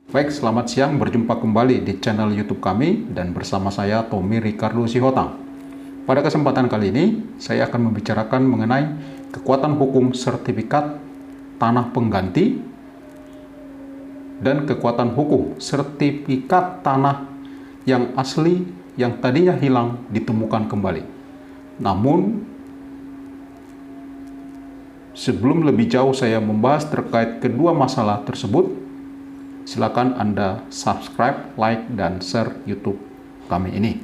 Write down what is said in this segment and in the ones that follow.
Baik, selamat siang. Berjumpa kembali di channel YouTube kami dan bersama saya Tommy Ricardo Sihotang. Pada kesempatan kali ini, saya akan membicarakan mengenai kekuatan hukum sertifikat tanah pengganti dan kekuatan hukum sertifikat tanah yang asli yang tadinya hilang ditemukan kembali. Namun, sebelum lebih jauh saya membahas terkait kedua masalah tersebut, silakan Anda subscribe, like, dan share YouTube kami ini.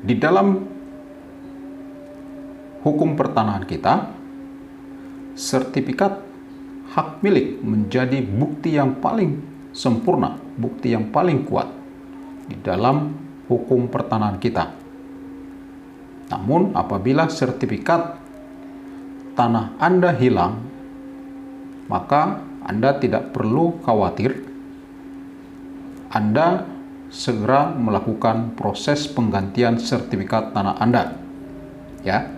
Di dalam hukum pertanahan kita, sertifikat hak milik menjadi bukti yang paling sempurna, bukti yang paling kuat di dalam hukum pertanahan kita. Namun, apabila sertifikat tanah Anda hilang, maka Anda tidak perlu khawatir. Anda segera melakukan proses penggantian sertifikat tanah Anda. Ya,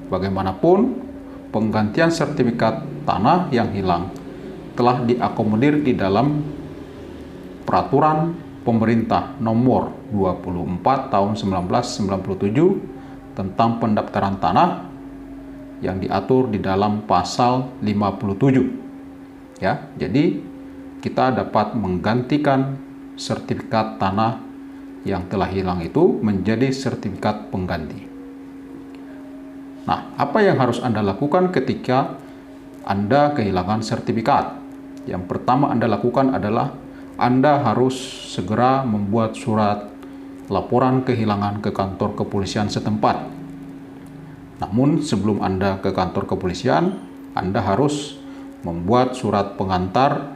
bagaimanapun penggantian sertifikat tanah yang hilang telah diakomodir di dalam peraturan pemerintah nomor 24 tahun 1997 tentang pendaftaran tanah yang diatur di dalam pasal 57. Ya, jadi kita dapat menggantikan sertifikat tanah yang telah hilang itu menjadi sertifikat pengganti. Nah, apa yang harus Anda lakukan ketika Anda kehilangan sertifikat? Yang pertama Anda lakukan adalah Anda harus segera membuat surat laporan kehilangan ke kantor kepolisian setempat. Namun sebelum Anda ke kantor kepolisian, Anda harus membuat surat pengantar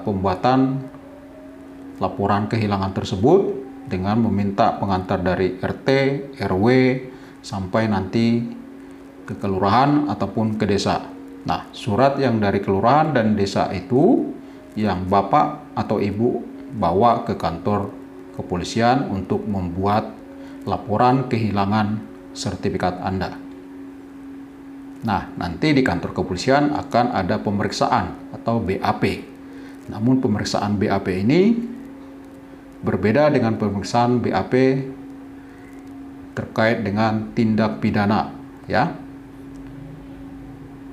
pembuatan laporan kehilangan tersebut dengan meminta pengantar dari RT, RW, sampai nanti ke kelurahan ataupun ke desa. Nah, surat yang dari kelurahan dan desa itu yang Bapak atau Ibu bawa ke kantor kepolisian untuk membuat laporan kehilangan sertifikat Anda. Nah, nanti di kantor kepolisian akan ada pemeriksaan atau BAP. Namun pemeriksaan BAP ini berbeda dengan pemeriksaan BAP terkait dengan tindak pidana, ya.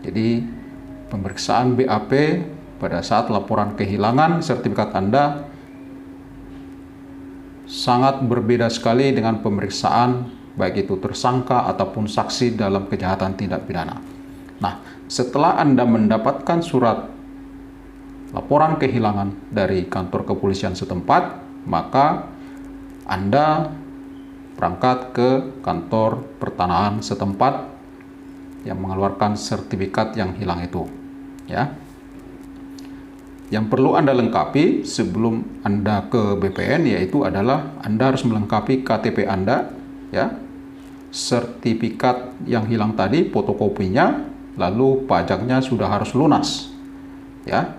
Jadi pemeriksaan BAP pada saat laporan kehilangan sertifikat Anda sangat berbeda sekali dengan pemeriksaan baik itu tersangka ataupun saksi dalam kejahatan tindak pidana. Nah, setelah Anda mendapatkan surat laporan kehilangan dari kantor kepolisian setempat, maka Anda berangkat ke kantor pertanahan setempat yang mengeluarkan sertifikat yang hilang itu, ya. Yang perlu Anda lengkapi sebelum Anda ke BPN yaitu adalah Anda harus melengkapi KTP Anda, ya. Sertifikat yang hilang tadi, fotokopinya, lalu pajaknya sudah harus lunas, ya.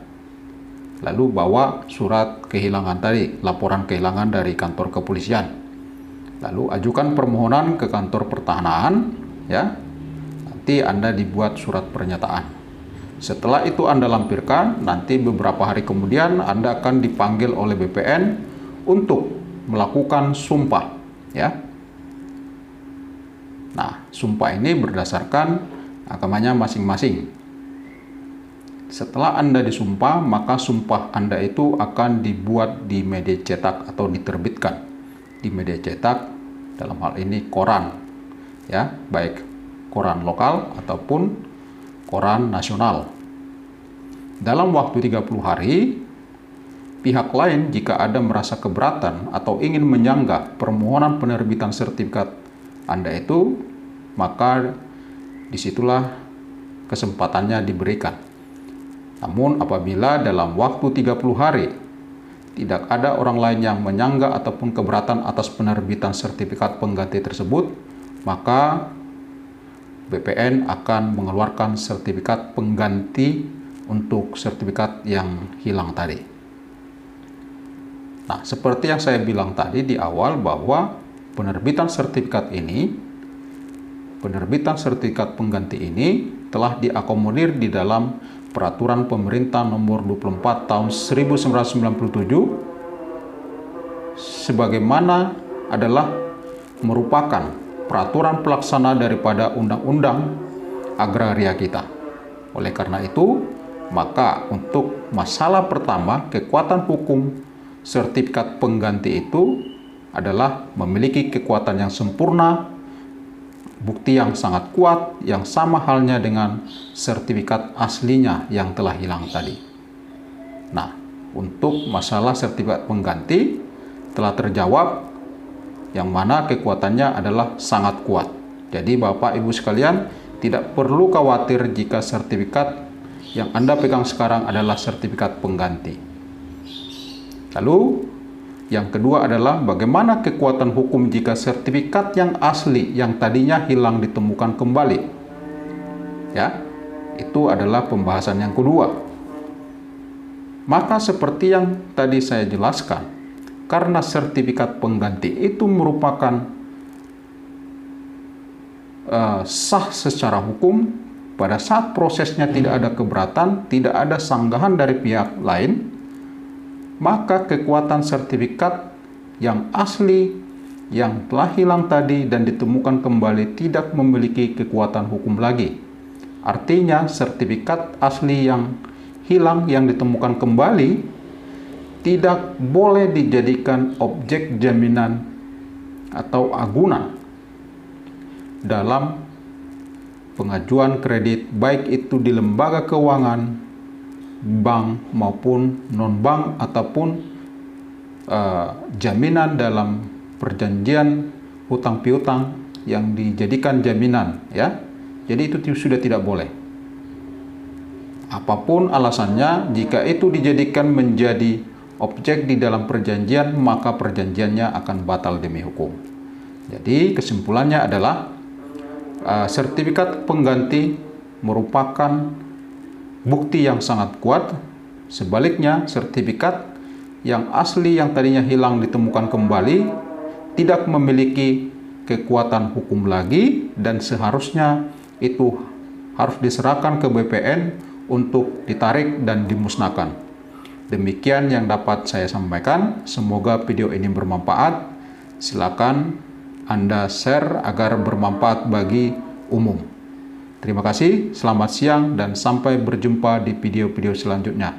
Lalu bawa surat kehilangan tadi, laporan kehilangan dari kantor kepolisian. Lalu ajukan permohonan ke kantor pertahanan, ya. Nanti Anda dibuat surat pernyataan. Setelah itu Anda lampirkan, nanti beberapa hari kemudian Anda akan dipanggil oleh BPN untuk melakukan sumpah, ya. Nah, sumpah ini berdasarkan agamanya masing-masing. Setelah Anda disumpah, maka sumpah Anda itu akan dibuat di media cetak atau diterbitkan di media cetak, dalam hal ini koran, ya, baik koran lokal ataupun koran nasional. Dalam waktu 30 hari, pihak lain jika ada merasa keberatan atau ingin menyanggah permohonan penerbitan sertifikat Anda itu, maka disitulah kesempatannya diberikan. Namun apabila dalam waktu 30 hari tidak ada orang lain yang menyanggah ataupun keberatan atas penerbitan sertifikat pengganti tersebut, maka BPN akan mengeluarkan sertifikat pengganti untuk sertifikat yang hilang tadi. Nah, seperti yang saya bilang tadi di awal bahwa penerbitan sertifikat pengganti ini telah diakomodir di dalam Peraturan Pemerintah Nomor 24 Tahun 1997 sebagaimana adalah merupakan peraturan pelaksana daripada undang-undang agraria kita. Oleh karena itu, maka untuk masalah pertama, kekuatan hukum sertifikat pengganti itu adalah memiliki kekuatan yang sempurna, bukti yang sangat kuat, yang sama halnya dengan sertifikat aslinya yang telah hilang tadi. Nah, untuk masalah sertifikat pengganti telah terjawab, yang mana kekuatannya adalah sangat kuat. Jadi Bapak Ibu sekalian tidak perlu khawatir jika sertifikat yang Anda pegang sekarang adalah sertifikat pengganti. Lalu yang kedua adalah bagaimana kekuatan hukum jika sertifikat yang asli yang tadinya hilang ditemukan kembali. Ya, itu adalah pembahasan yang kedua. Maka seperti yang tadi saya jelaskan, karena sertifikat pengganti itu merupakan sah secara hukum, pada saat prosesnya tidak ada keberatan, tidak ada sanggahan dari pihak lain, maka kekuatan sertifikat yang asli yang telah hilang tadi dan ditemukan kembali tidak memiliki kekuatan hukum lagi. Artinya sertifikat asli yang hilang yang ditemukan kembali tidak boleh dijadikan objek jaminan atau agunan dalam pengajuan kredit, baik itu di lembaga keuangan, bank maupun non-bank, ataupun jaminan dalam perjanjian hutang piutang yang dijadikan jaminan, ya. Jadi itu sudah tidak boleh. Apapun alasannya, jika itu dijadikan menjadi objek di dalam perjanjian, maka perjanjiannya akan batal demi hukum. Jadi kesimpulannya adalah sertifikat pengganti merupakan bukti yang sangat kuat. Sebaliknya, sertifikat yang asli yang tadinya hilang ditemukan kembali tidak memiliki kekuatan hukum lagi, dan seharusnya itu harus diserahkan ke BPN untuk ditarik dan dimusnahkan. Demikian yang dapat saya sampaikan. Semoga video ini bermanfaat. Silakan Anda share agar bermanfaat bagi umum. Terima kasih, selamat siang, dan sampai berjumpa di video-video selanjutnya.